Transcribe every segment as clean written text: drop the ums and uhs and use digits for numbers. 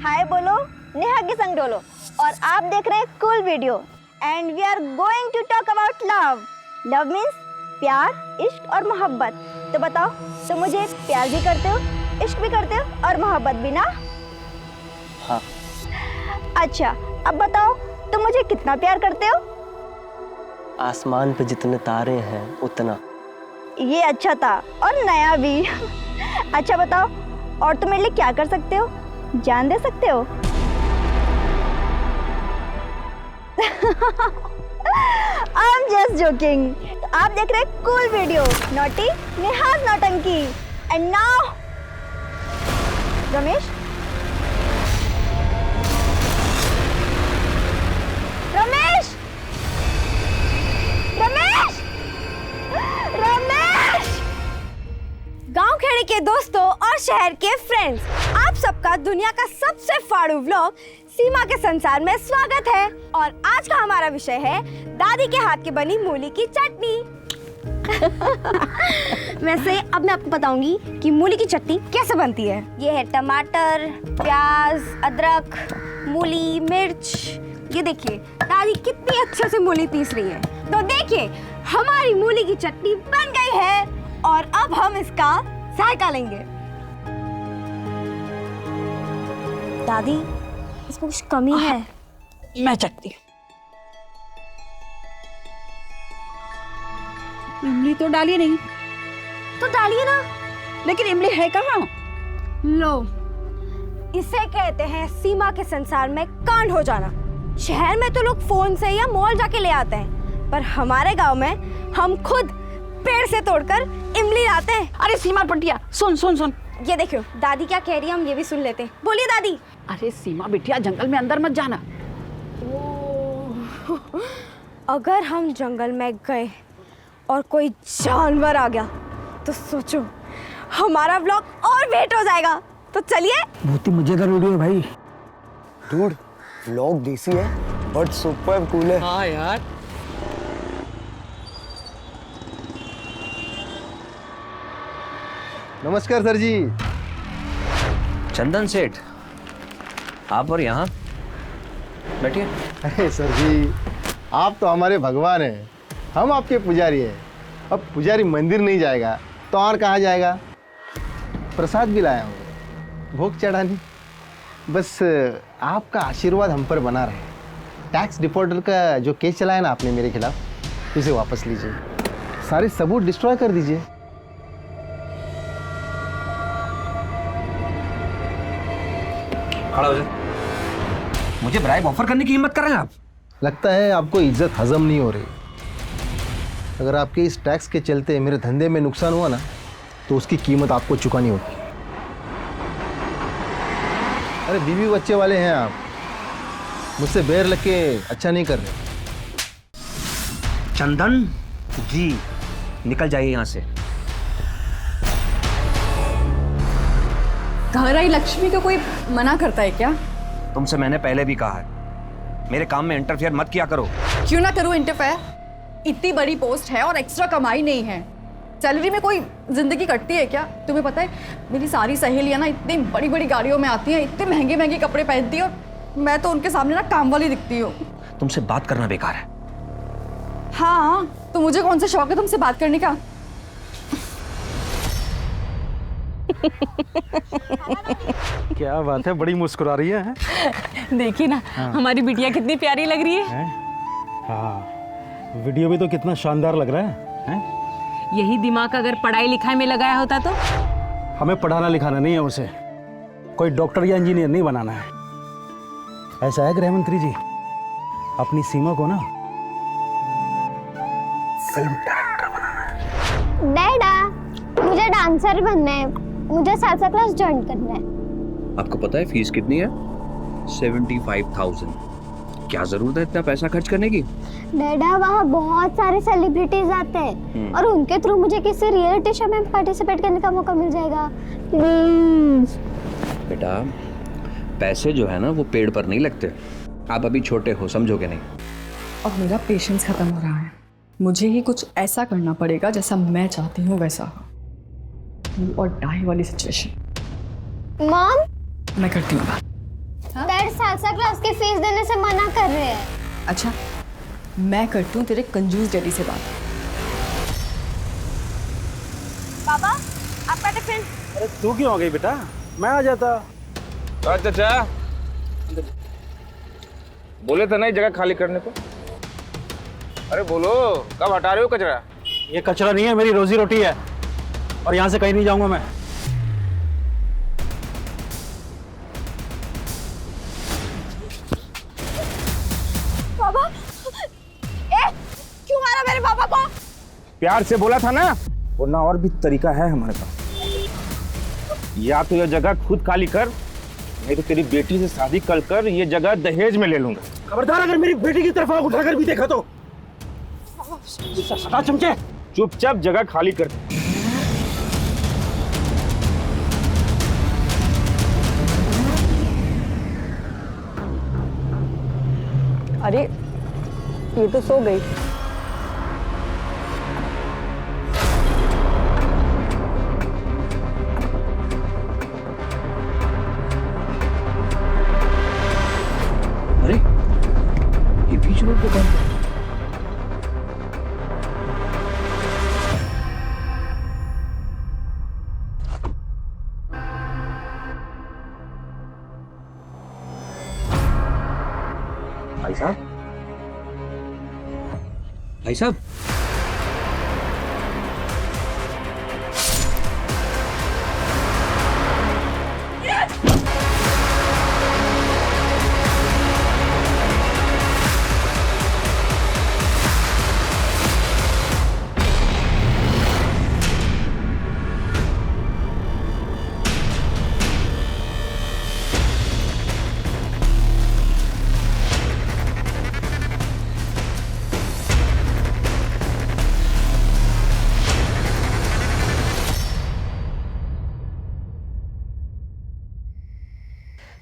हाय बोलो, नेहा के संग डोलो। और आप देख रहे हैं cool video and we are going to talk about love. Love means प्यार, इश्क और मोहब्बत। तो बताओ, तुम मुझे प्यार भी करते हो, इश्क भी करते हो और मोहब्बत भी ना? हाँ। अच्छा, अब बताओ तुम मुझे कितना प्यार करते हो? आसमान पे जितने तारे हैं उतना। ये अच्छा था और नया भी। अच्छा बताओ, और तुम मेरे लिए क्या कर सकते हो? जान दे सकते हो? I'm just joking। तो आप देख रहे हैं कूल वीडियो नॉटी नेहाज नौटंकी। And now Ramesh, Ramesh, Ramesh, Ramesh. गांव खेड़े के दोस्तों और शहर के फ्रेंड्स, आप सबका दुनिया का सबसे फाड़ू व्लॉग सीमा के संसार में स्वागत है। और आज का हमारा विषय है दादी के हाथ की बनी मूली की चटनी। वैसे अब मैं आपको बताऊंगी कि मूली की चटनी कैसे बनती है। ये है टमाटर, प्याज, अदरक, मूली, मिर्च। ये देखिए दादी कितनी अच्छे से मूली पीस रही है। तो देखिए हमारी मूली की चटनी बन गई है और अब हम इसका जायका लेंगे। दादी, इसमें कुछ कमी है। मैं चखती हूँ। इमली तो डाली नहीं। तो डालिए ना। लेकिन इमली है कहाँ? लो, इसे कहते हैं सीमा के संसार में कांड हो जाना। शहर में तो लोग फोन से या मॉल जाके ले आते हैं, पर हमारे गांव में हम खुद पेड़ से तोड़कर इमली लाते हैं। अरे सीमा पटिया, सुन सुन सुन। ये देखो दादी क्या कह रही है, हम ये भी सुन लेते हैं। बोलिए दादी। अरे सीमा बिटिया, जंगल में अंदर मत जाना। अगर हम जंगल में गए और कोई जानवर आ गया तो सोचो हमारा व्लॉग और वेट हो जाएगा। तो चलिए। बहुत ही मजेदार वीडियो है भाई। डूड, व्लॉग देसी है बट सुपर कूल है। हाँ यार। नमस्कार सर जी। चंदन सेठ, आप और यहाँ बैठिए। अरे सर जी, आप तो हमारे भगवान हैं, हम आपके पुजारी हैं। अब पुजारी मंदिर नहीं जाएगा तो और कहाँ जाएगा? प्रसाद भी लाया हूँ, भोग चढ़ाने। बस आपका आशीर्वाद हम पर बना रहे। टैक्स डिफॉल्टर का जो केस चलाया ना आपने मेरे खिलाफ, उसे वापस लीजिए, सारे सबूत डिस्ट्रॉय कर दीजिए। खड़ा हो जाए। मुझे ब्राइब ऑफर करने की हिम्मत कर रहे हैं आप? लगता है आपको इज्जत हजम नहीं हो रही। अगर आपके इस टैक्स के चलते मेरे धंधे में नुकसान हुआ ना, तो उसकी कीमत आपको चुकानी होगी। अरे बीवी बच्चे वाले हैं आप, मुझसे बैर लग के अच्छा नहीं कर रहे। चंदन जी, निकल जाइए यहाँ से। घर आई लक्ष्मी को कोई मना करता है क्या? तुमसे मैंने पहले भी कहा है, मेरे काम में इंटरफेयर मत किया करो। क्यों ना करूं इंटरफेयर? इतनी बड़ी पोस्ट है और एक्स्ट्रा कमाई नहीं है। सैलरी में कोई जिंदगी कटती है क्या? तुम्हें पता है मेरी सारी सहेलियां ना इतनी बड़ी बड़ी गाड़ियों में आती हैं, इतने महंगे महंगे कपड़े पहनती हैं, और मैं तो उनके सामने ना काम वाली दिखती हूँ। तुमसे बात करना बेकार है। हाँ, तो मुझे कौन सा शौक है तुमसे बात करने का? क्या बात है, बड़ी मुस्कुरा रही है। देखिए ना, हमारी बिटिया कितनी प्यारी लग रही है। हाँ, वीडियो भी तो कितना शानदार लग रहा है? यही दिमाग अगर पढ़ाई लिखाई में लगाया होता तो? हमें पढ़ाना लिखाना नहीं है उसे, कोई डॉक्टर या इंजीनियर नहीं बनाना है। ऐसा है गृह मंत्री जी, अपनी सीमा को ना फिल्म डायरेक्टर बनाना है। डैडा, मुझे डांसर बनना है, मुझे सालसा क्लास ज्वाइन करना है। आपको पता है फीस कितनी है? 75,000। क्या जरूरत है इतना पैसा खर्च करने की? डैडा, वहाँ बहुत सारे सेलिब्रिटीज आते हैं और उनके थ्रू मुझे किसी रियलिटी शो में पार्टिसिपेट करने का मौका मिल जाएगा। प्लीज। बेटा, पैसे जो है ना वो पेड़ पर नहीं लगते। आप अभी छोटे हो, समझोगे नहीं। अब मेरा पेशेंस खत्म हो रहा है। मुझे ही कुछ ऐसा करना पड़ेगा जैसा मैं चाहती हूँ वैसा, और डाई वाली सिचुएशन। मॉम, मैं करती हूँ बात। हर साल क्लास की फीस देने से मना कर रहे हैं। अच्छा, मैं करती हूँ तेरे कंजूस डैडी से बात। पापा, आपका टिफिन। अरे तू क्यों आ गई बेटा, मैं आ जाता। चाचा बोले थे ना जगह खाली करने को। अरे बोलो, कब हटा रहे हो कचरा? ये कचरा नहीं है, मेरी रोजी रोटी है, और यहाँ से कहीं नहीं जाऊंगा मैं। पापा, क्यों मारा मेरे पापा को? प्यार से बोला था ना, वरना और भी तरीका है हमारे पास। या तो ये जगह खुद खाली कर, नहीं तो तेरी बेटी से शादी कर ये जगह दहेज में ले लूंगा। खबरदार, अगर मेरी बेटी की तरफ आग उठाकर भी देखा तो सदा चमके। चुपचाप जगह खाली कर। अरे ये तो सो गई। अरे ये बीच रोड पे कौन? भाई साहब, भाई साहब,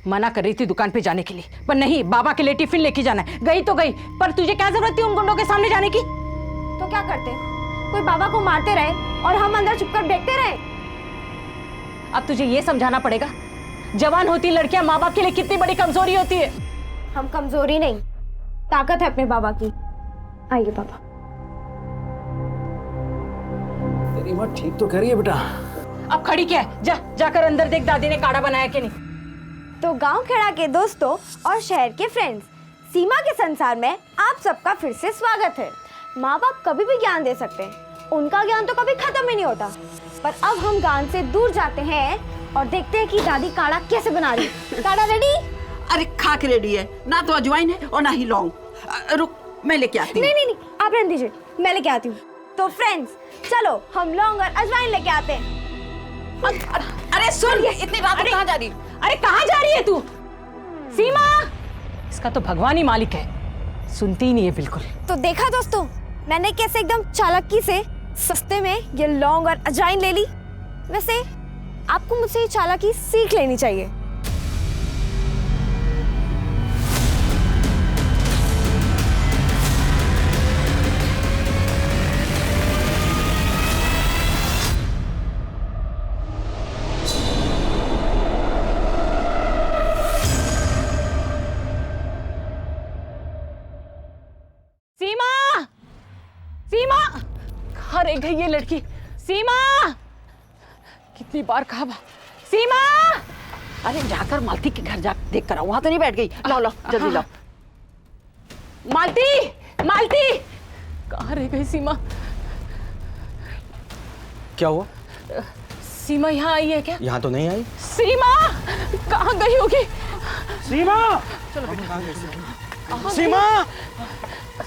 मना कर रही थी दुकान पे जाने के लिए, पर नहीं, बाबा के लिए टिफिन लेके जाना है। गई तो गई, पर तुझे क्या जरूरत थी उन गुंडों के सामने जाने की? तो क्या करते? कोई बाबा को मारते रहे और हम अंदर छुपकर देखते रहे। अब तुझे ये समझाना पड़ेगा, जवान होती लड़कियां माँ बाप के लिए कितनी बड़ी कमजोरी होती है। हम कमजोरी नहीं, ताकत है अपने बाबा की। आइए पापा। तेरी माँ ठीक तो कह रही है बेटा। अब खड़ी क्या है? जाकर अंदर देख दादी ने काढ़ा बनाया कि नहीं। तो गांव खेड़ा के दोस्तों और शहर के फ्रेंड्स, सीमा के संसार में आप सबका फिर से स्वागत है। माँ बाप कभी भी ज्ञान दे सकते हैं, उनका ज्ञान तो कभी खत्म ही नहीं होता। पर अब हम ज्ञान से दूर जाते हैं और देखते हैं कि दादी काढ़ा कैसे बना रही है। काढ़ा रेडी? अरे खाक रेडी है, ना तो अजवाइन है और ना ही लौंग। रुक, मैं लेके आती हूँ। नहीं, आप रहने दीजिए, मैं लेके आती हूँ। तो फ्रेंड्स, चलो हम लौंग और अजवाइन लेके आते हैं। अरे सुन, इतनी रात को कहाँ जा रही है? अरे कहाँ जा रही है तू? सीमा, इसका तो भगवान ही मालिक है, सुनती ही नहीं है बिल्कुल। तो देखा दोस्तों, मैंने कैसे एकदम चालाकी से सस्ते में ये लौंग और अजवाइन ले ली। वैसे आपको मुझसे ये चालाकी सीख लेनी चाहिए। कहाँ रह गई ये लड़की? सीमा, कितनी बार कहा सीमा। अरे जाकर मालती के घर जा देख कर आओ, वहां तो नहीं बैठ गई। लाओ जल्दी लाओ। मालती कहाँ रह गई सीमा? क्या हुआ? सीमा यहाँ आई है क्या? यहाँ तो नहीं आई। सीमा कहाँ गई होगी? सीमा,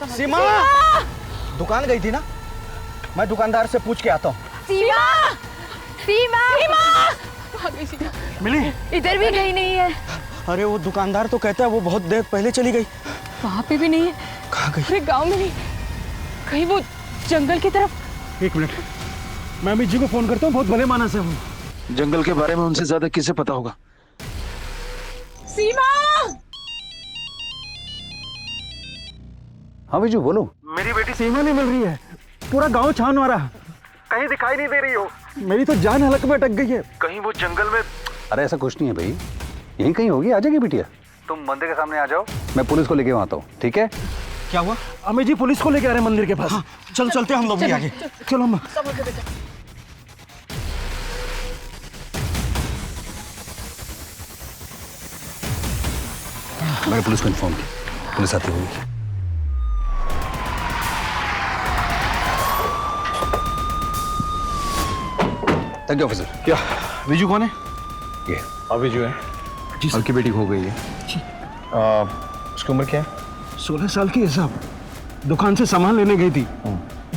सीमा दुकान गई थी ना, मैं दुकानदार से पूछ के आता हूँ। सीमा मिली? इधर भी कहीं नहीं है। अरे वो दुकानदार तो कहता है वो बहुत देर पहले चली गई। वहाँ पे भी नहीं है। कहाँ गई? अरे गांव में नहीं, कहीं वो जंगल की तरफ। एक मिनट, मैं अमित जी को फोन करता हूँ, बहुत भले मानस है वो। जंगल के बारे में उनसे ज्यादा किसे पता होगा? सीमा! हाँ विजू बोलो। मेरी बेटी सीमा नहीं मिल रही है, पूरा गांव छान मारा, कहीं दिखाई नहीं दे रही हो। मेरी तो जान हलक में अटक गई है। कहीं वो जंगल में? अरे ऐसा कुछ नहीं है भाई, यहीं कहीं होगी, आ जाएगी बिटिया। तुम मंदिर के सामने आ जाओ, मैं पुलिस को लेके वहाँ आता हूँ, ठीक है? क्या हुआ? अमित जी पुलिस को लेके आ रहे हैं मंदिर के पास। हाँ, चलो चलते हैं हम लोग भी आगे। चलो हम। मैंने पुलिस को इन्फॉर्म किया, पुलिस आती होगी। Thank you officer. क्या विजू कौन है? ये अब विजू है जी, की बेटी खो गई है जी। उसकी उम्र क्या है? 16 साल की है साहब। दुकान से सामान लेने गई थी।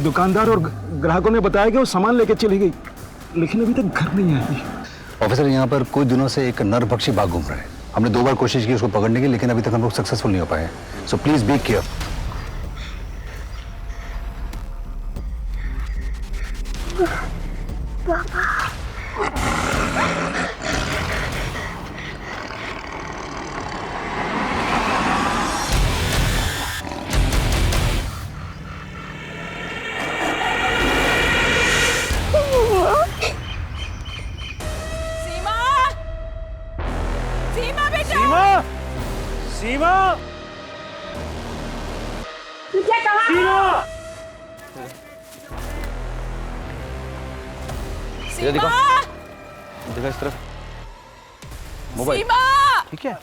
दुकानदार और ग्राहकों ने बताया कि वो सामान लेके चली गई, लेकिन अभी तक घर नहीं आई। ऑफिसर, यहाँ पर कुछ दिनों से एक नरभक्षी बाघ घूम रहा है। हमने 2 बार कोशिश की उसको पकड़ने की, लेकिन अभी तक हम लोग सक्सेसफुल नहीं हो पाए। So please be careful. Seema! तुझे कहा? सीमा! देखो देखो इस तरफ मोबाइल। ठीक है,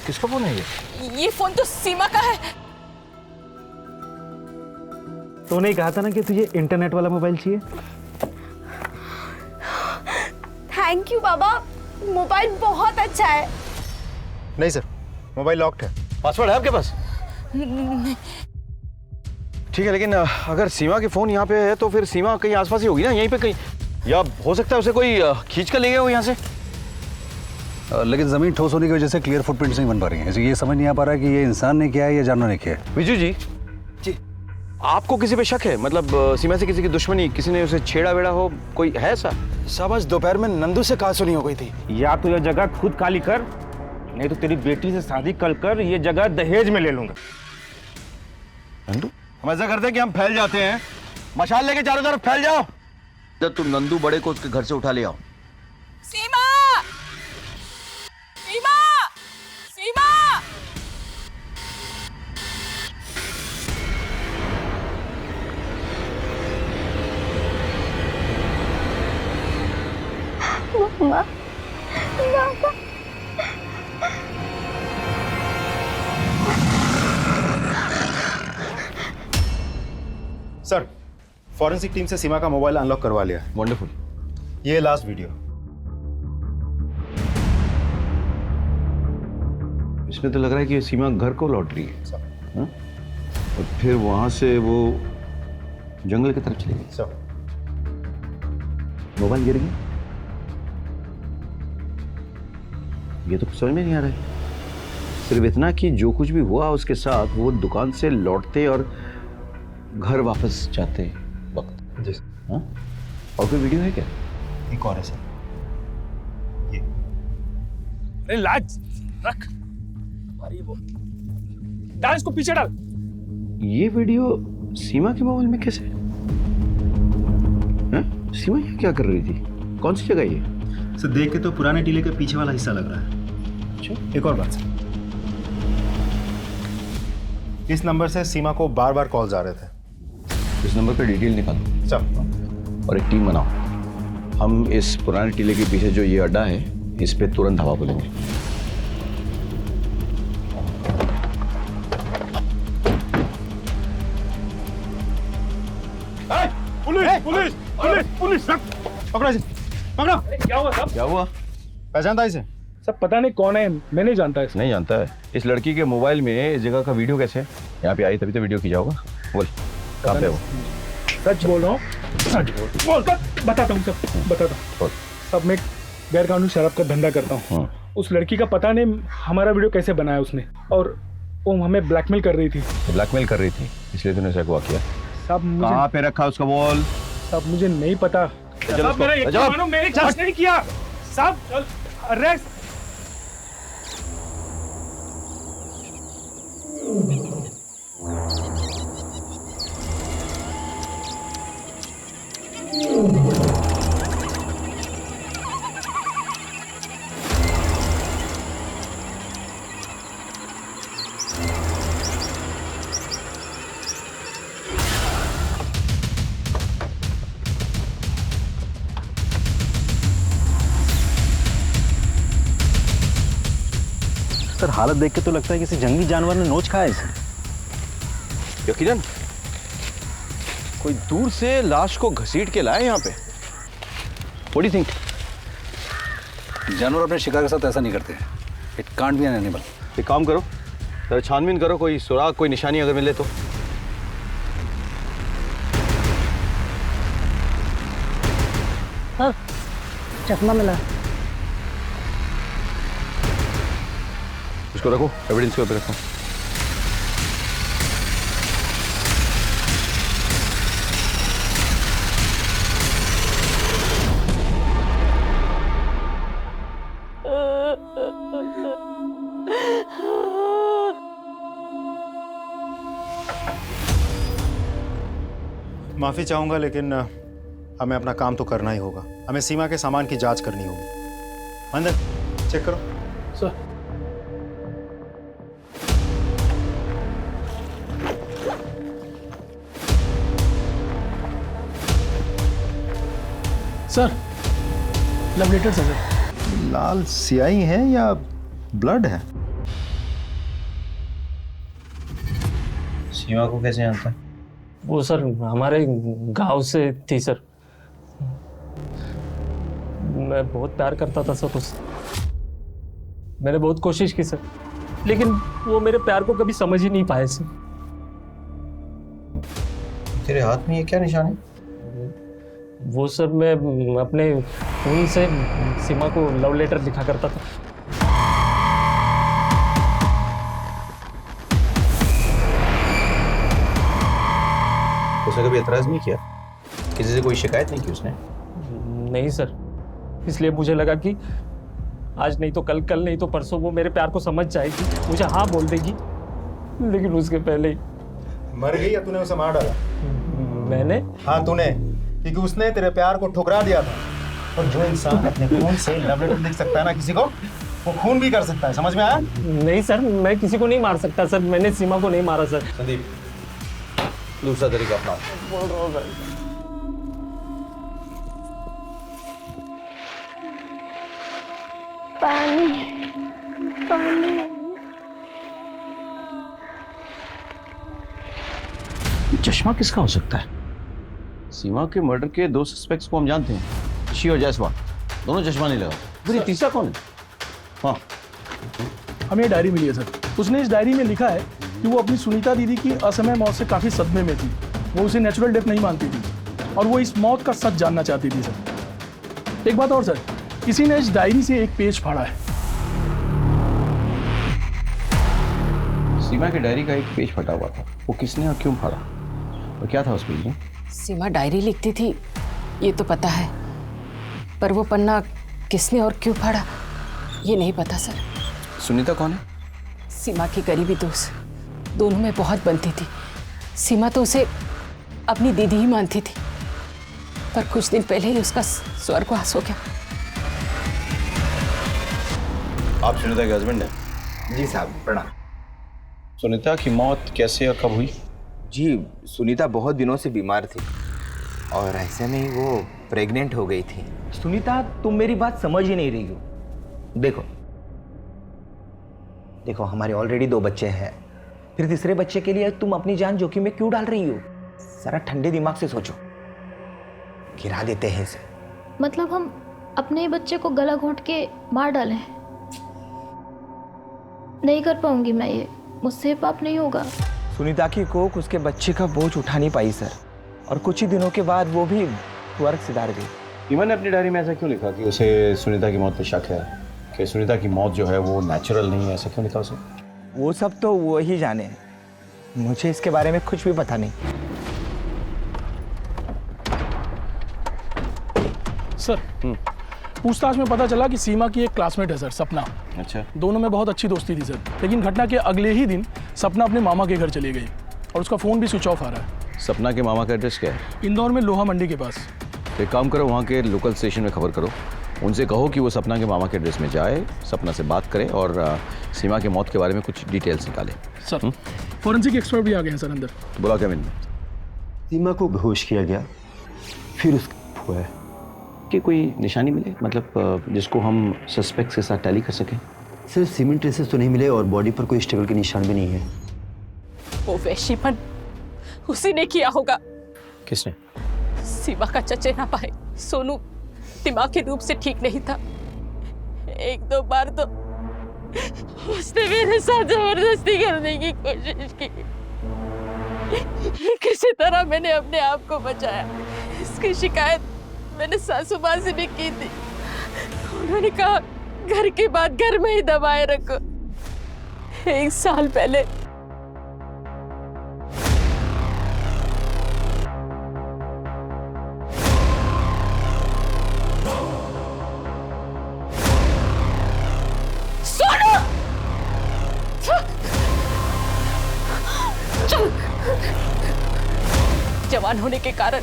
किसका फोन है ये फोन तो सीमा का है। तो नहीं कहा था ना कि तुझे इंटरनेट वाला मोबाइल चाहिए? थैंक यू बाबा, मोबाइल बहुत अच्छा है। नहीं सर, मोबाइल लॉक्ड है। पासवर्ड है आपके पास? ठीक है, लेकिन अगर सीमा के फोन यहाँ पे है तो फिर सीमा कहीं आसपास ही होगी ना, यहीं पे कहीं, या हो सकता है उसे कोई खींच कर ले गया हो यहाँ से। लेकिन जमीन ठोस होने की वजह से क्लियर फुटप्रिंट्स नहीं बन पा रही हैं। ये समझ नहीं आ पा रहा कि ये इंसान ने किया है या जानवर ने किया है। विजू जी, आपको किसी पे शक है? मतलब सीमा से किसी की दुश्मनी, किसी ने उसे छेड़ा वेड़ा हो, कोई है ऐसा? साहब आज दोपहर में नंदू से कहा सुनी हो गई थी। या तो यह जगह खुद खाली कर, नहीं तो तेरी बेटी से शादी कर ये जगह दहेज में ले लूंगा। नंदू, हम ऐसा करते हैं कि हम फैल जाते हैं, मशाल लेके चारों तरफ फैल जाओ। जब तुम नंदू बड़े को उसके घर से उठा ले आओ। सीमा! सीमा! सीमा! मम्मा, सर, फॉरेंसिक टीम से सीमा का मोबाइल अनलॉक करवा लिया। वंडरफुल। ये लास्ट वीडियो। इसमें तो लग रहा है कि सीमा घर को लौट रही है। हाँ? और फिर वहां से वो जंगल की तरफ चली गई। सर, मोबाइल गिर गया, ये तो कुछ समझ में नहीं आ रहा है। सिर्फ इतना कि जो कुछ भी हुआ उसके साथ, वो दुकान से लौटते और घर वापस जाते वक्त। जी। हाँ? और कोई वीडियो है क्या? एक और है सर, ये। अरे लाज रख, वो डाल इसको पीछे डाल। ये वीडियो सीमा के मोबाइल में कैसे? हाँ? सीमा यहाँ क्या कर रही थी? कौन सी जगह ये? सर देख के तो पुराने टीले के पीछे वाला हिस्सा लग रहा है। अच्छा। एक और बात सर, इस नंबर से सीमा को बार बार कॉल्स आ रहे थे। इस नंबर पे डिटेल निकालो सर, और एक टीम बनाओ। हम इस पुराने टीले के पीछे जो ये अड्डा है, इस पे तुरंत हवा बोलेंगे। Police police police police! पकड़ो इसे, पकड़ो। क्या हुआ साहब? क्या हुआ? पहचानता इसे? सब पता नहीं कौन है, मैं नहीं जानता इसे। नहीं जानता है? इस लड़की के मोबाइल में इस जगह का वीडियो कैसे है? यहाँ पे आई तभी तो वीडियो खींचा होगा। बोल, कहाँ पे वो? सच बोल रहा हूँ, सच बोल। बताता हूँ सब, बताता हूँ। सब मैं गैर कानूनी शराब का धंधा करता हूँ। उस लड़की का पता नहीं हमारा वीडियो कैसे बनाया उसने, और वो हमें ब्लैकमेल कर रही थी। ब्लैकमेल कर रही थी, इसलिए तूने ऐसा अगवा किया। सब मुझे कहाँ पे रखा उसका बोल? सब मुझे नहीं पता। सब मेरा यकीन मानो, मैंने जांच नहीं किया। सब अरेस्ट। सर हालत देख के तो लगता है किसी जंगली जानवर ने नोच खाया है इसे। यकीनन कोई दूर से लाश को घसीट के लाए यहाँ पे। What do you think? जानवर अपने शिकार के साथ ऐसा नहीं करते हैं। It can't be an animal. एक काम करो, जरा छानबीन करो, कोई सुराग, कोई निशानी अगर मिले तो। सर चश्मा मिला। इसको रखो, एविडेंस के ऊपर रखो। माफ़ी चाहूँगा लेकिन हमें अपना काम तो करना ही होगा। हमें सीमा के सामान की जांच करनी होगी। मंदिर चेक करो। सर सर लव लेटर्स है सर। लाल स्याही है या ब्लड है? सीमा को कैसे जानता है? वो सर हमारे गांव से थी सर। मैं बहुत प्यार करता था सर उससे। मैंने बहुत कोशिश की सर, लेकिन वो मेरे प्यार को कभी समझ ही नहीं पाए सर। तेरे हाथ में ये क्या निशान है? वो सर मैं अपने खून से सीमा को लव लेटर लिखा करता था। उसने कभी एतराज नहीं किया? किसी से कोई शिकायत नहीं की उसने? नहीं सर, इसलिए मुझे लगा कि आज नहीं तो कल, कल नहीं तो परसों वो मेरे प्यार को समझ जाएगी, मुझे हाँ बोल देगी। लेकिन उसके पहले ही मर गई या तूने उसे मार डाला? मैंने? हाँ तूने, क्योंकि उसने तेरे प्यार को ठुकरा दिया था। और जो इंसान अपने खून से लव लेटर लिख सकता है ना किसी को, वो खून भी कर सकता है। समझ में आया? नहीं सर, मैं किसी को नहीं मार सकता सर। मैंने सीमा को नहीं मारा सर। संदीप, दूसरा तरीका अपना। बोल रहा हूँ सर। पानी पानी। चश्मा किसका हो सकता है? सीमा के मर्डर के दो सस्पेक्ट्स को हम जानते हैं, शी और जायसवाल। दोनों चश्मा नहीं लगा। फिर ये तीसरा कौन है? हाँ, हमें डायरी मिली है सर। उसने इस डायरी में लिखा है कि वो अपनी सुनीता दीदी की असमय मौत से काफ़ी सदमे में थी। वो उसे नेचुरल डेथ नहीं मानती थी और वो इस मौत का सच जानना चाहती थी सर। एक बात और सर, किसी ने इस डायरी से एक पेज फाड़ा है। सीमा की डायरी का एक पेज फटा हुआ था। वो किसने और क्यों फाड़ा, और क्या था उस पेज में? सीमा डायरी लिखती थी ये तो पता है, पर वो पन्ना किसने और क्यों फाड़ा ये नहीं पता सर। सुनीता कौन है? सीमा की करीबी दोस्त, दोनों में बहुत बनती थी। सीमा तो उसे अपनी दीदी ही मानती थी, पर कुछ दिन पहले ही उसका स्वर्गवास हो गया। आप सुनीता के हस्बैंड हैं? जी साहब, प्रणाम। सुनीता की मौत कैसे और कब हुई? जी, सुनीता बहुत दिनों से बीमार थी और ऐसे में ही वो प्रेग्नेंट हो गई थी। सुनीता, तुम मेरी बात समझ ही नहीं रही हो। देखो हमारे ऑलरेडी 2 बच्चे हैं, फिर तीसरे बच्चे के लिए तुम अपनी जान जोखिम में क्यों डाल रही हो? जरा ठंडे दिमाग से सोचो, गिरा देते हैं इसे। मतलब हम अपने बच्चे को गला घोंट के मार डालें? नहीं कर पाऊंगी मैं ये, मुझसे पाप नहीं होगा। सुनीता की कोख उसके बच्चे का बोझ उठा नहीं पाई सर, और कुछ ही दिनों के बाद वो भी स्वर्ग सिधार गई। सीमा ने अपनी डायरी में ऐसा क्यों लिखा कि उसे सुनीता की मौत पे शक है, कि सुनीता की मौत जो है वो नेचुरल नहीं है? ऐसा क्यों लिखा उसे? वो सब तो वो ही जाने, मुझे इसके बारे में कुछ भी पता नहीं। सर पूछताछ में पता चला कि सीमा की एक क्लासमेट है सर, सपना। अच्छा। दोनों में बहुत अच्छी दोस्ती थी सर, लेकिन घटना के अगले ही दिन सपना अपने मामा के घर चली गई और उसका फ़ोन भी स्विच ऑफ आ रहा है। सपना के मामा का एड्रेस क्या है? इंदौर में लोहा मंडी के पास। एक काम करो, वहाँ के लोकल स्टेशन में खबर करो, उनसे कहो कि वो सपना के मामा के एड्रेस में जाए, सपना से बात करे और सीमा की मौत के बारे में कुछ डिटेल्स निकाले। सर फॉरेंसिक एक्सपर्ट भी आ गए हैं सर अंदर। बुला के मिलने। सीमा को बेहोश किया गया, फिर उसका हुआ कि कोई निशानी मिले, मतलब जिसको हम सस्पेक्ट के साथ टैली कर सकें? सर सीमेंट ट्रेसेस तो नहीं मिले और बॉडी पर कोई स्ट्रगल के निशान भी नहीं है। वो वैश्यपन उसी ने किया होगा। किसने? सीमा का चचे ना पाए। सोनू दिमागी रूप से ठीक नहीं था। एक दो बार तो उसने मेरे साथ जबरदस्ती करने की कोशिश की। किसी तरह मैंने अपने आप को बचाया। इसकी शिकायत मैंने सासू माँ से भी की थी। उन्होंने कहा घर की बात घर में ही दबाए रखो। 1 साल पहले जवान होने के कारण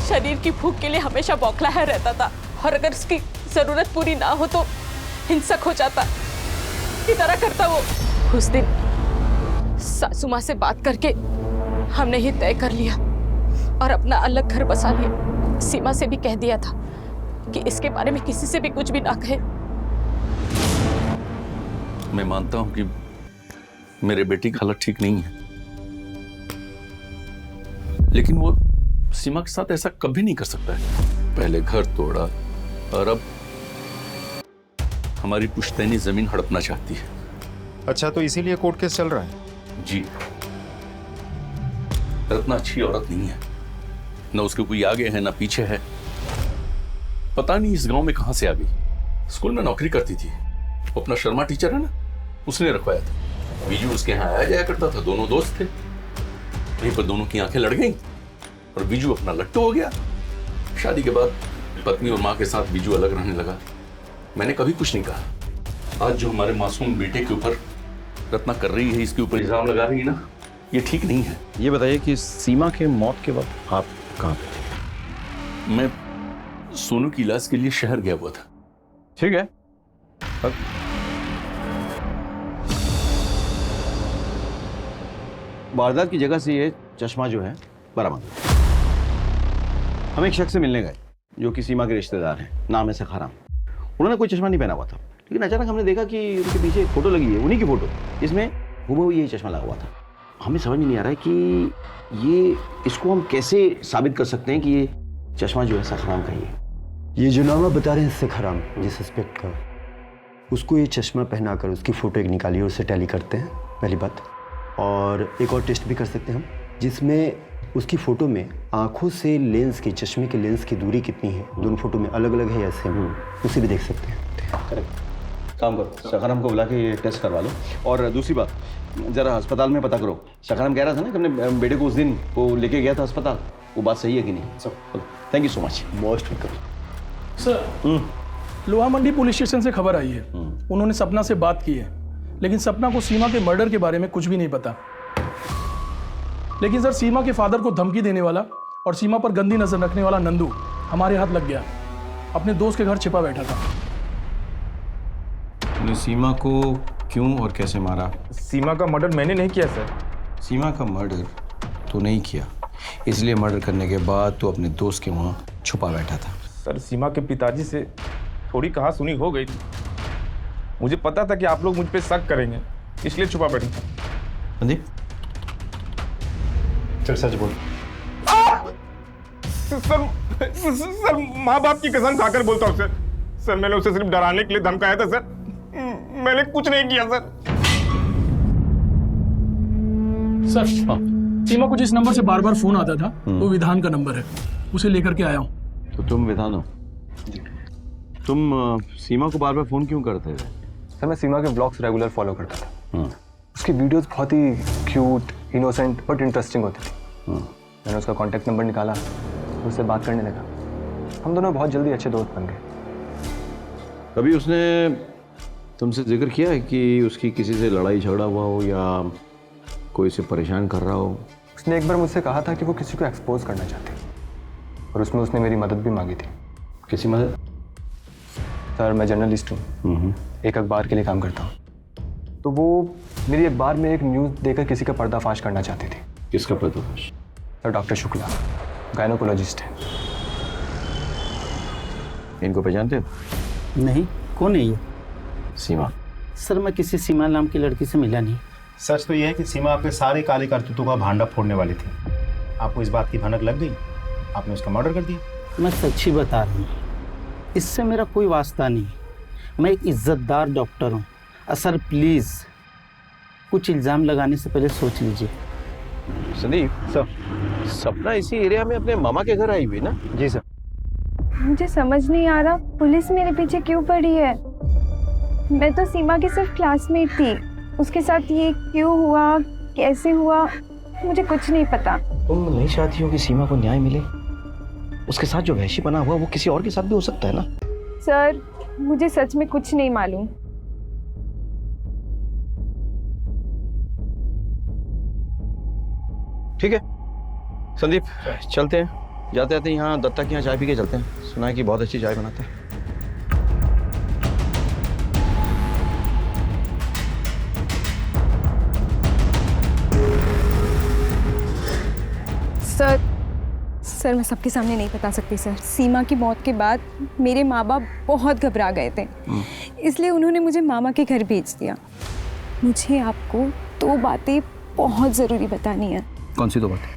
शरीर की भूख के लिए हमेशा बौखलाया रहता था और अगर उसकी जरूरत पूरी ना हो तो हिंसक हो जाता। की तरह करता वो। उस दिन सासू माँ से बात करके हमने ये तय कर लिया और अपना अलग घर बसा लिया। सीमा से भी कह दिया था कि इसके बारे में किसी से भी कुछ भी ना कहे। मैं मानता हूं कि मेरे बेटी की हालत ठीक नहीं है, लेकिन वो सीमा के साथ ऐसा कभी नहीं कर सकता है। पहले घर तोड़ा और अब हमारी पुश्तैनी जमीन हड़पना चाहती है। अच्छा, तो इसीलिए कोर्ट केस चल रहा है? जी। रत्ना अच्छी औरत नहीं है, न उसके कोई आगे है न पीछे है। पता नहीं इस गांव में कहां से आ गई। स्कूल में नौकरी करती थी। वो अपना शर्मा टीचर है ना, उसने रखवाया था। बीजू उसके यहाँ आया जाया करता था, दोनों दोस्त थे। यहीं पर दोनों की आंखें लड़ गईं और बीजू अपना लट्टू हो गया। शादी के बाद पत्नी और माँ के साथ बीजू अलग रहने लगा। मैंने कभी कुछ नहीं कहा। आज जो हमारे मासूम बेटे के ऊपर रत्ना कर रही है, इसके ऊपर इल्जाम लगा रही है ना, ये ठीक नहीं है। ये बताइए कि सीमा के मौत के वक्त आप कहाँ पे? मैं सोनू की इलाज के लिए शहर गया हुआ था। ठीक है। वारदात की जगह से ये चश्मा जो है बरामद। हम एक शख्स से मिलने गए जो कि सीमा के रिश्तेदार हैं, नाम है सखाराम। उन्होंने कोई चश्मा नहीं पहना हुआ था, लेकिन अचानक हमने देखा कि उनके पीछे एक फोटो लगी है, उन्हीं की फोटो। इसमें हूबहू यही चश्मा लगा हुआ था। हमें समझ में नहीं आ रहा है कि ये इसको हम कैसे साबित कर सकते हैं कि ये चश्मा जो है सखाराम का ही है। ये जो नाम आप बता रहे हैं सखाराम, जिस सस्पेक्ट का, उसको ये चश्मा पहनाकर उसकी फ़ोटो एक निकाली और उससे टैली करते हैं, पहली बात। और एक और टेस्ट भी कर सकते हैं हम, जिसमें उसकी फ़ोटो में आँखों से लेंस की, चश्मे के लेंस की दूरी कितनी है, दोनों फोटो में अलग अलग है या सेम, उसे भी देख सकते हैं। करेक्ट। काम करो, सखाराम को बुला के ये टेस्ट करवा लो। और दूसरी बात, जरा अस्पताल में पता करो। सखाराम कह रहा था ना कि अपने बेटे को उस दिन वो लेके गया था अस्पताल, वो बात सही है कि नहीं? Thank you so much. Most welcome sir. लोहा मंडी पुलिस स्टेशन से खबर आई है। उन्होंने सपना से बात की है, लेकिन सपना को सीमा के मर्डर के बारे में कुछ भी नहीं पता। लेकिन सर, सीमा के फादर को धमकी देने वाला और सीमा पर गंदी नजर रखने वाला नंदू हमारे हाथ लग गया। अपने दोस्त के घर छिपा बैठा था। तूने सीमा को क्यों और कैसे मारा? सीमा का मर्डर मैंने नहीं किया सर। सीमा का मर्डर तो नहीं किया, इसलिए मर्डर करने के बाद तो अपने दोस्त के वहाँ छुपा बैठा था। सर, सीमा के पिताजी से थोड़ी कहा सुनी हो गई थी। मुझे पता था कि आप लोग मुझ पे शक करेंगे, इसलिए छुपा बैठा था। संदीप, चल सच बोल। सर माँ बाप की कसम खाकर बोलता हूँ सर, मैंने उसे सिर्फ डराने के लिए धमकाया था सर, मैंने कुछ नहीं किया सर। सर, सीमा को जिस नंबर से बार बार फोन आता था वो विधान का नंबर है, उसे लेकर के आया हूँ। तो तुम विधान हो? तुम सीमा को बार बार फोन क्यों करते थे? सर, मैं सीमा के ब्लॉग्स रेगुलर फॉलो करता था। उसकी वीडियोस बहुत ही क्यूट, इनोसेंट बट इंटरेस्टिंग होती थी। मैंने उसका कांटेक्ट नंबर निकाला, उससे बात करने लगा। हम दोनों बहुत जल्दी अच्छे दोस्त बन गए। कभी उसने तुमसे जिक्र किया है कि उसकी किसी से लड़ाई झगड़ा हुआ हो या कोई उसे परेशान कर रहा हो? उसने एक बार मुझसे कहा था कि वो किसी को एक्सपोज करना चाहती है, और उसमें उसने मेरी मदद भी मांगी थी। किसी मदद? सर, मैं जर्नलिस्ट हूँ, एक अखबार के लिए काम करता हूँ। तो वो मेरी अखबार में एक न्यूज़ देकर किसी का पर्दाफाश करना चाहती थी। किसका पर्दाफाश? सर, डॉक्टर शुक्ला, गायनोकोलॉजिस्ट है। इनको पहचानते हो? नहीं, कौन है ये? सीमा, सर मैं किसी सीमा नाम की लड़की से मिला नहीं। सच तो यह है कि सीमा आपके सारे काले करतूतों का भांडा फोड़ने वाली थी। आपको इस बात की भनक लग गई, आपने उसका मर्डर कर दिया। मैं सच ही बता रहा हूँ, इससे मेरा कोई वास्ता नहीं। मैं एक इज्जतदार डॉक्टर हूँ। सर प्लीज़ कुछ इल्ज़ाम लगाने से पहले सोच लीजिए। संदीप सर, सपना इसी एरिया में अपने मामा के घर आई हुई ना? जी सर। मुझे समझ नहीं आ रहा पुलिस मेरे पीछे क्यों पड़ी है। मैं तो सीमा की सिर्फ क्लासमेट थी, उसके साथ ये क्यों हुआ, कैसे हुआ, मुझे कुछ नहीं पता। तुम नहीं चाहती हो कि सीमा को न्याय मिले? उसके साथ जो वहशी बना हुआ वो किसी और के साथ भी हो सकता है ना? सर मुझे सच में कुछ नहीं मालूम। ठीक है संदीप, चलते हैं, जाते जाते यहाँ दत्ता के यहाँ चाय पी के चलते हैं। सुना है कि बहुत अच्छी चाय बनाता है। सर मैं सबके सामने नहीं बता सकती सर। सीमा की मौत के बाद मेरे माँ बाप बहुत घबरा गए थे, इसलिए उन्होंने मुझे मामा के घर भेज दिया। मुझे आपको 2 बातें बहुत ज़रूरी बतानी है। कौन सी 2 बातें?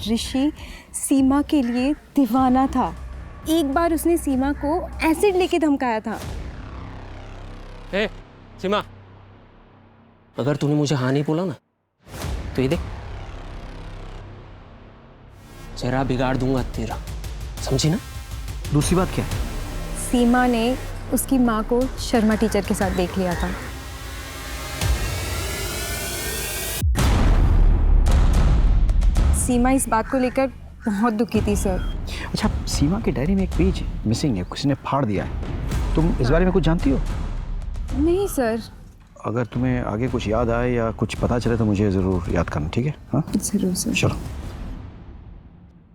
ऋषि सीमा के लिए दीवाना था। एक बार उसने सीमा को एसिड लेके धमकाया था। ए, सीमा, अगर तूने मुझे हाँ नहीं बोला ना तो ये देख, चेहरा बिगाड़ दूंगा तेरा, समझी ना? दूसरी बात क्या? सीमा ने उसकी माँ को शर्मा टीचर के साथ देख लिया था। सीमा इस बात को लेकर बहुत दुखी थी सर। अच्छा, सीमा की डायरी में एक पेज मिसिंग है, किसी ने फाड़ दिया है। तुम इस बारे में कुछ जानती हो? नहीं सर। अगर तुम्हें आगे कुछ याद आए या कुछ पता चले तो मुझे ज़रूर याद करना, ठीक है? हाँ जरूर सर। चलो।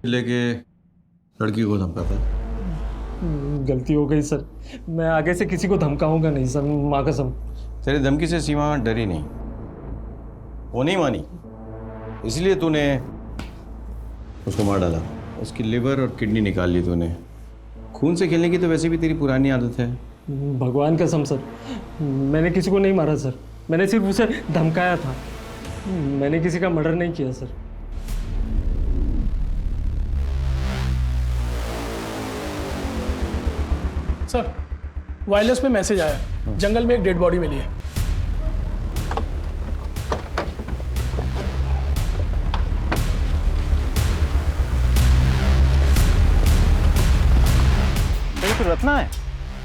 लेके लड़की को धमकाता है। गलती हो गई सर, मैं आगे से किसी को धमकाऊंगा नहीं सर, माँ कसम। तेरी धमकी से सीमा डरी नहीं, वो नहीं मानी, इसलिए तूने उसको मार डाला। उसकी लिवर और किडनी निकाल ली तूने। खून से खेलने की तो वैसे भी तेरी पुरानी आदत है। भगवान कसम सर, मैंने किसी को नहीं मारा सर, मैंने सिर्फ उसे धमकाया था। मैंने किसी का मर्डर नहीं किया सर। सर वायरलेस पे मैसेज आया, जंगल में एक डेड बॉडी मिली है। तो रत्ना है,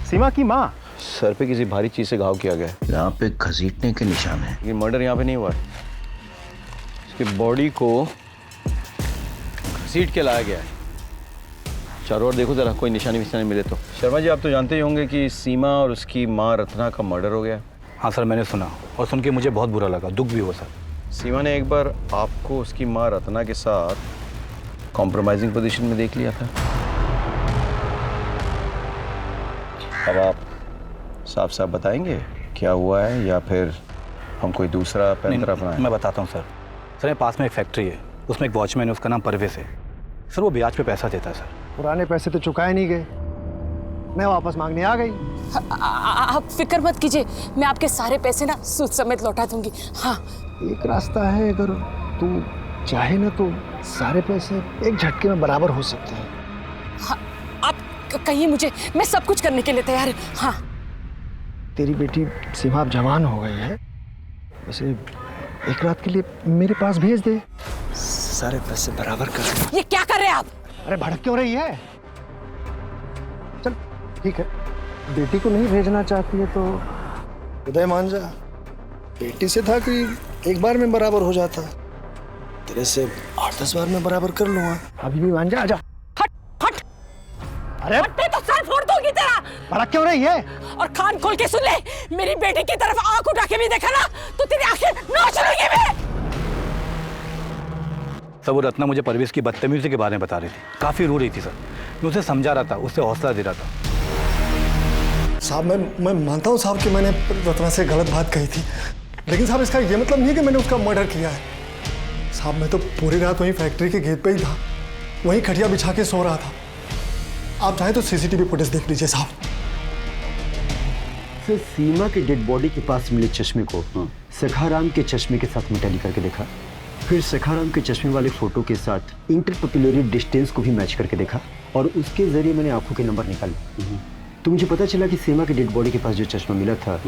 सीमा की माँ। सर पे किसी भारी चीज से घाव किया गया है। यहाँ पे घसीटने के निशान है। ये मर्डर यहाँ पे नहीं हुआ है, इसकी बॉडी को घसीट के लाया गया है। चारों ओर देखो जरा, कोई निशानी विशानी मिले तो। शर्मा जी, आप तो जानते ही होंगे कि सीमा और उसकी माँ रत्ना का मर्डर हो गया। हाँ सर, मैंने सुना और सुन के मुझे बहुत बुरा लगा, दुख भी हुआ सर। सीमा ने एक बार आपको उसकी माँ रत्ना के साथ कॉम्प्रोमाइजिंग पोजीशन में देख लिया था। अब आप साफ साफ बताएंगे क्या हुआ है, या फिर हम कोई दूसरा पैंतरा अपनाएं? मैं बताता हूँ सर। सर ये पास में एक फैक्ट्री है, उसमें एक वॉचमैन है, उसका नाम परवेज है। सर वो ब्याज पे पैसा देता है सर। पुराने पैसे तो चुकाए नहीं गए, मैं वापस मांगने आ गई। आप फिक्र मत कीजिए, मैं आपके सारे पैसे ना सूद समेत लौटा दूंगी। हाँ, एक रास्ता है, अगर तू चाहे ना तो सारे पैसे एक झटके में बराबर हो सकते हैं। हाँ, आप कहिए मुझे, मैं सब कुछ करने के लिए तैयार हूँ। हाँ, तेरी बेटी सीमा अब जवान हो गई है, वैसे एक रात के लिए मेरे पास भेज दे, सारे पैसे बराबर कर। ये क्या कर रहे हैं आप? अरे भड़क क्यों रही है? चल ठीक है, बेटी को नहीं भेजना चाहती है तो उदय मान जा। बेटी से था कि एक बार में बराबर हो जाता, तेरे से 8-10 बार में बराबर कर लूंगा। अभी भी मान जा, आजा। अरे तो सर फोड़ दूंगी तेरा। भड़क क्यों रही है? और कान खोल के सुन ले, मेरी बेटी की तरफ आंख उठा के भी देखा ना तो तेरी आंखें नोच लूंगी मैं। सर वो रत्ना मुझे परवेज की बदतमीजी के बारे में बता रही थी, काफ़ी रो रही थी सर। मैं उसे समझा रहा था, उससे हौसला दे रहा था। साहब मैं मानता हूँ साहब कि मैंने रत्ना से गलत बात कही थी, लेकिन साहब इसका ये मतलब नहीं है कि मैंने उसका मर्डर किया है। साहब मैं तो पूरी रात वहीं फैक्ट्री के गेट पे ही था, वहीं खटिया बिछा के सो रहा था। आप चाहें तो सीसीटीवी फुटेज देख लीजिए साहब। सर सीमा के डेड बॉडी के पास मिले चश्मे को सखाराम के चश्मे के साथ में टैली करके देखा, फिर सखाराम के चश्मे वाले फोटो के साथ इंटरपपिलरी डिस्टेंस को भी मैच करके देखा और उसके जरिए मैंने आंखों के नंबर निकाले। तो मुझे पता चला कि सीमा के डेड बॉडी के पास जो चश्मा मिला था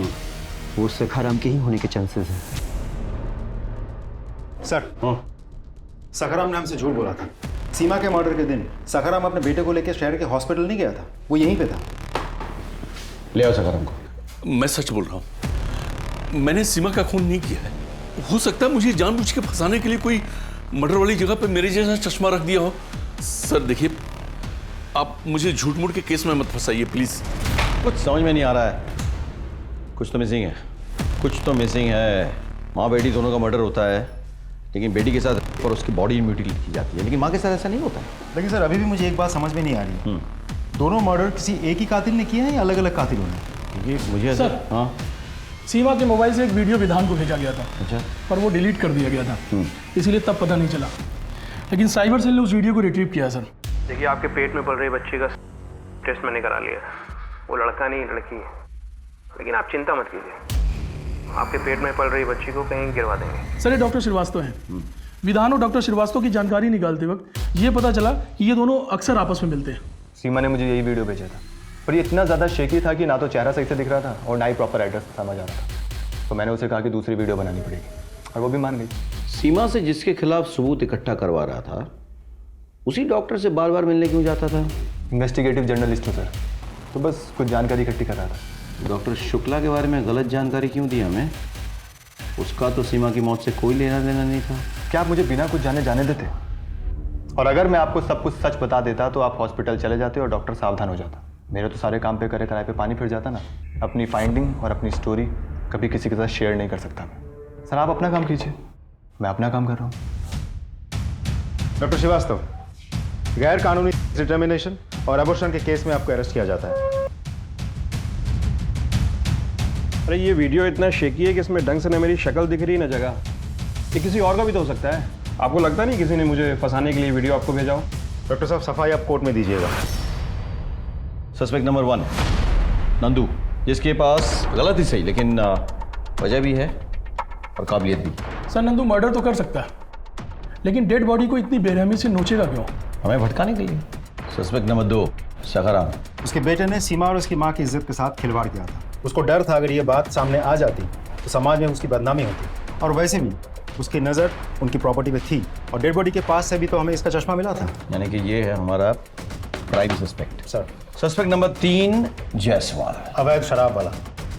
वो सखाराम के ही होने के चांसेस हैं। सर सखाराम ने हमसे झूठ बोला था। सीमा के मर्डर के दिन सखाराम अपने बेटे को लेकर शहर के हॉस्पिटल नहीं गया था, वो यहीं पे था। ले आओ सखाराम को। मैं सच बोल रहा हूं, मैंने सीमा का खून नहीं किया है। हो सकता है मुझे जानबूझ के फंसाने के लिए कोई मर्डर वाली जगह पे मेरे जैसा चश्मा रख दिया हो। सर देखिए, आप मुझे झूठ मूठ के केस में मत फंसाइए प्लीज। कुछ समझ में नहीं आ रहा है, कुछ तो मिसिंग है, कुछ तो मिसिंग है। माँ बेटी दोनों का मर्डर होता है, लेकिन बेटी के साथ और उसकी बॉडी म्यूटिलेट की जाती है, लेकिन माँ के साथ ऐसा नहीं होता है। लेकिन सर अभी भी मुझे एक बात समझ में नहीं आ रही, दोनों मर्डर किसी एक ही कातिल ने किया है या अलग अलग कातिलों ने? ये मुझे सर, हाँ सीमा के मोबाइल से एक वीडियो विधान को भेजा गया था। अच्छा। पर वो डिलीट कर दिया गया था, इसीलिए तब पता नहीं चला। लेकिन साइबर सेल ने उस वीडियो को रिट्रीव किया सर। देखिए, आपके पेट में पल रही बच्ची का टेस्ट मैंने करा लिया। वो लड़का नहीं लड़की है, लेकिन आप चिंता मत कीजिए, आपके पेट में पल रही बच्ची को कहीं गिरवा देंगे। सर ये डॉक्टर श्रीवास्तव हैं। विधान और डॉक्टर श्रीवास्तव की जानकारी निकालते वक्त ये पता चला कि ये दोनों अक्सर आपस में मिलते हैं। सीमा ने मुझे यही वीडियो भेजा था, पर ये इतना ज़्यादा शेकी था कि ना तो चेहरा सही से दिख रहा था और ना ही प्रॉपर एड्रेस समझ आ रहा था। तो मैंने उसे कहा कि दूसरी वीडियो बनानी पड़ेगी और वो भी मान गई। सीमा से जिसके खिलाफ सबूत इकट्ठा करवा रहा था उसी डॉक्टर से बार बार मिलने क्यों जाता था? इन्वेस्टिगेटिव जर्नलिस्ट हूँ सर, तो बस कुछ जानकारी इकट्ठी कर रहा था। डॉक्टर शुक्ला के बारे में गलत जानकारी क्यों दी हमें? उसका तो सीमा की मौत से कोई लेना देना नहीं था। क्या आप मुझे बिना कुछ जाने देते? और अगर मैं आपको सब कुछ सच बता देता तो आप हॉस्पिटल चले जाते और डॉक्टर सावधान हो जाता। मेरे तो सारे काम पे करे कराए पे पानी फिर जाता ना। अपनी फाइंडिंग और अपनी स्टोरी कभी किसी के साथ शेयर नहीं कर सकता मैं। सर आप अपना काम कीजिए, मैं अपना काम कर रहा हूँ। डॉक्टर श्रीवास्तव, गैर कानूनी डिटर्मिनेशन और अबॉर्शन के केस में आपको अरेस्ट किया जाता है। अरे ये वीडियो इतना शेकी है कि इसमें ढंग से न मेरी शक्ल दिख रही ना जगह। ये किसी और का भी तो हो सकता है। आपको लगता नहीं किसी ने मुझे फंसाने के लिए वीडियो आपको भेजा हो? डॉक्टर साहब सफाई आप कोर्ट में दीजिएगा। सस्पेक्ट नंबर 1 नंदू, जिसके पास गलत ही सही लेकिन वजह भी है और काबिलियत भी। सर नंदू मर्डर तो कर सकता है, लेकिन डेड बॉडी को इतनी बेरहमी से नोचेगा क्यों? हमें भटकाने के लिए। सस्पेक्ट नंबर 2 सखाराम, उसके बेटे ने सीमा और उसकी माँ की इज्जत के साथ खिलवाड़ किया था। उसको डर था अगर ये बात सामने आ जाती तो समाज में उसकी बदनामी होती, और वैसे भी उसकी नज़र उनकी प्रॉपर्टी पे थी और डेड बॉडी के पास से भी तो हमें इसका चश्मा मिला था। यानी कि ये है हमारा prime suspect. Sir suspect number 3 Jaiswal, अवैध शराब वाला।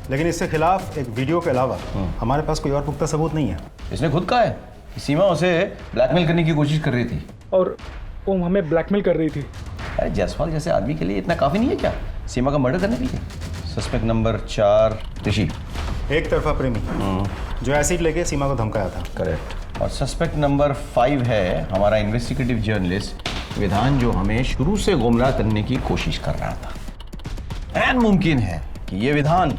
लेकिन इसके खिलाफ एक वीडियो के अलावा हमारे पास कोई और पुख्ता सबूत नहीं है। इसने खुद कहा है कि सीमा उसे ब्लैकमेल करने की कोशिश कर रही थी और वो हमें ब्लैकमेल कर रही थी। अरे जायसवाल जैसे आदमी के लिए इतना काफी नहीं है क्या सीमा का मर्डर करने के लिए? सस्पेक्ट नंबर 4 ऋषि, एक तरफा प्रेमी जो एसिड लेके सीमा को धमकाया था। करेक्ट। और सस्पेक्ट नंबर 5 है हमारा इन्वेस्टिगेटिव जर्नलिस्ट विधान, जो हमें शुरू से गुमराह करने की कोशिश कर रहा था। ऐन मुमकिन है कि ये विधान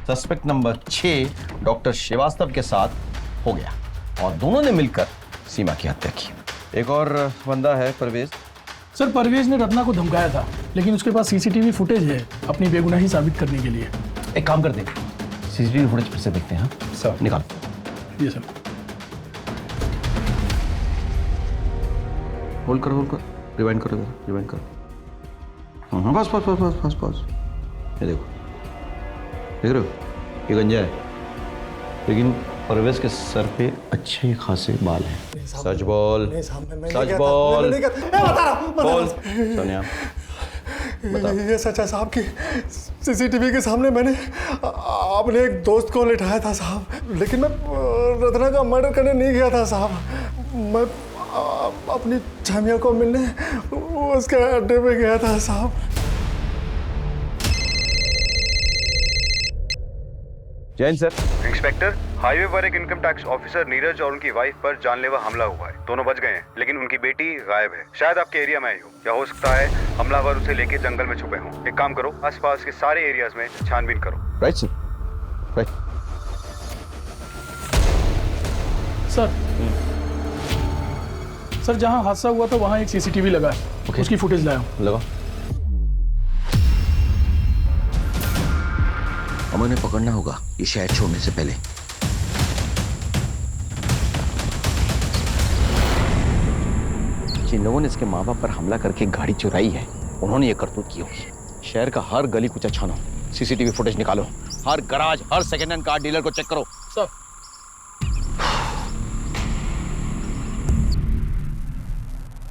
सस्पेक्ट नंबर 6 डॉक्टर श्रीवास्तव के साथ हो गया और दोनों ने मिलकर सीमा की हत्या की। एक और बंदा है परवेज। सर परवेज ने रत्ना को धमकाया था, लेकिन उसके पास सीसीटीवी फुटेज है अपनी बेगुनाही साबित करने के लिए। एक काम करते हैं, सीसीटीवी फुटेज फिर से देखते हैं। हाँ सर निकाल। ये सर होल्ड करो, रिवाइंड करो, रिवाइंड करो। हाँ बस बस बस बस बस बस। ये देखो, देख रहे हो ये गंजा है, लेकिन परवेज के सर पे अच्छे खासे बाल हैं। सच बोल, सच बोल, बोल सोनिया बता। ये सच है साहब की सीसीटीवी के सामने मैंने अपने एक दोस्त को लिटाया था साहब, लेकिन मैं रत्ना का मर्डर करने नहीं गया था साहब। मैं अपनी छामिया को मिलने उसके अड्डे पे गया था साहब। जैन सर। इंस्पेक्टर, हाईवे पर एक इनकम टैक्स ऑफिसर नीरज और उनकी वाइफ पर जानलेवा हमला हुआ है। दोनों बच गए हैं, लेकिन उनकी बेटी गायब है। शायद आपके एरिया में आई हो, या हो सकता है हमलावर उसे लेके जंगल में छुपे हों। एक काम करो, आसपास के सारे एरियाज में छानबीन करो। Right sir, right. सर जहां हादसा हुआ था वहां एक सीसीटीवी लगा है, उसकी फुटेज लाया हूं। लगा। हमें उन्हें पकड़ना होगा ये शहर छोड़ने से पहले। जिन लोगों ने इसके माँ बाप पर हमला करके गाड़ी चुराई है उन्होंने ये करतूत की होगी। शहर का हर गली कुचा छानो, सीसीटीवी फुटेज निकालो, हर गराज, हर सेकेंड हैंड कार डीलर को चेक करो।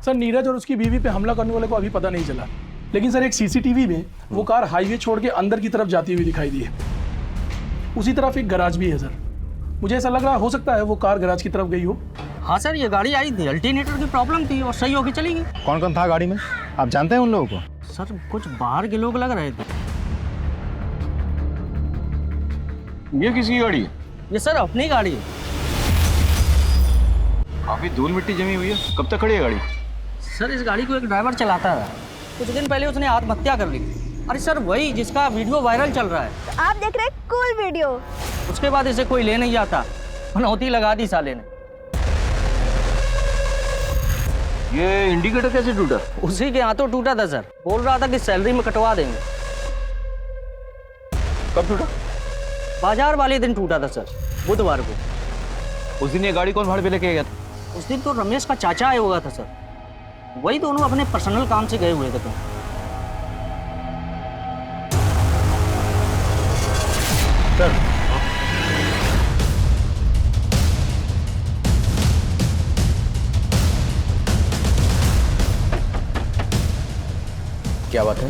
सर नीरज और उसकी बीवी पे हमला करने वाले को अभी पता नहीं चला, लेकिन सर एक सीसीटीवी में वो कार हाईवे छोड़ के अंदर की तरफ जाती हुई दिखाई दी है। उसी तरफ एक गराज भी है सर। मुझे ऐसा लग रहा हो सकता है वो कार गराज की तरफ गई हो। हाँ सर, ये गाड़ी आई थी, अल्टरनेटर की प्रॉब्लम थी और सही होके चली गई। कौन कौन था गाड़ी में, आप जानते हैं उन लोगों को? सर कुछ बाहर के लोग लग रहे थे। ये किसकी गाड़ी है? ये सर अपनी गाड़ी है। काफी धूल मिट्टी जमी हुई है, कब तक खड़ी है गाड़ी? सर इस गाड़ी को एक ड्राइवर चलाता है, कुछ दिन पहले उसने आत्महत्या कर ली। अरे सर वही जिसका वीडियो वायरल चल रहा है। आप देख रहे हैं कूल वीडियो। उसके बाद इसे कोई ले नहीं जाता, मनौती लगा दी साले ने। ये इंडिकेटर कैसे टूटा? उसी के हाथों टूटा था सर, बोल रहा था कि सैलरी में कटवा देंगे। कब टूटा? बाजार वाले दिन टूटा था सर, बुधवार को। उस दिन ये गाड़ी कौन भाड़े पे लेके गया था? उस दिन तो रमेश का चाचा आया हुआ था सर, वही दोनों अपने पर्सनल काम से गए हुए थे। तो सर क्या बात है?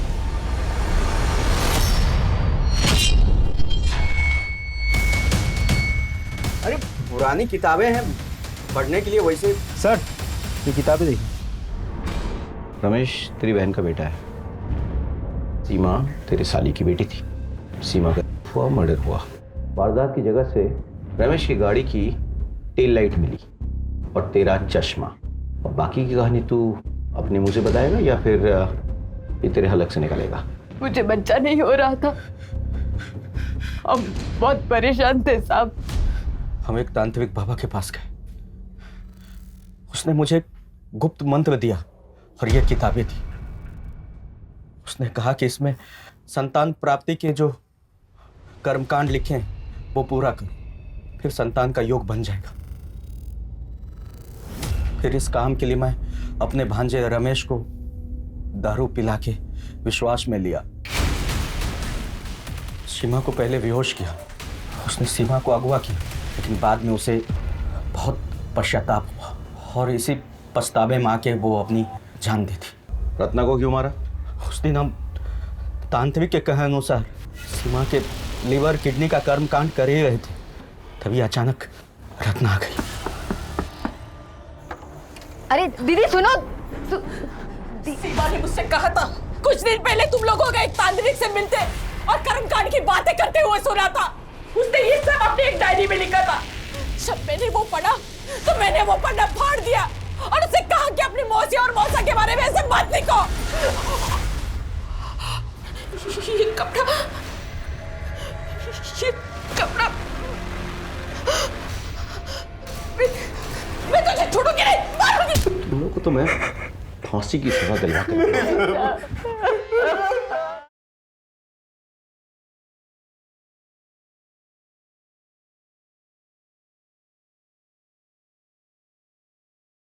अरे पुरानी किताबें हैं पढ़ने के लिए, वैसे सर ये किताबें देखिए। रमेश तेरी बहन का बेटा है, सीमा तेरे साली की बेटी थी। सीमा का हुआ मर्डर हुआ। वारदात की जगह से रमेश की गाड़ी की टेल लाइट मिली और तेरा चश्मा। और बाकी की कहानी तू अपने मुंह से बताएगा या फिर ये तेरे हलक से निकलेगा? मुझे बच्चा नहीं हो रहा था, हम बहुत परेशान थे साहब। हम एक तांत्रिक बाबा के पास गए, उसने मुझे गुप्त मंत्र दिया और ये किताबें थी। उसने कहा कि इसमें संतान प्राप्ति के जो कर्मकांड लिखे हैं वो पूरा करो, फिर संतान का योग बन जाएगा। फिर इस काम के लिए मैं अपने भांजे रमेश को दारू पिला के विश्वास में लिया। सीमा को पहले बेहोश किया, उसने सीमा को अगवा किया, लेकिन बाद में उसे बहुत पश्चाताप हुआ और इसी पछतावे में आके वो अपनी जान दी थी। रत्ना को क्यों मारा? उस दिन हम तांत्रिक के कहे अनुसार सीमा के लीवर किडनी का कर्मकांड कर ही रहे थे, तभी अचानक रत्ना आ गई। अरे दीदी सुनो। सीमा ने मुझसे कहा था कुछ दिन पहले तुम लोगों का एक तांत्रिक से मिलते और कर्मकांड की बातें करते हुए सुना था। उसने ये सब अपनी एक डायरी में लिखा था। जब मैंने वो पढ़ा तो मैंने वो पढ़ना फाड़ दिया और उसे कहा कि अपनी मौसी और मौसा के बारे में ऐसे मत लिखो। ये कपड़ा मैं तुझे छोड़ूंगी नहीं, मारूंगी। तुम लोग को तो मैं फांसी की सजा दिलवा कर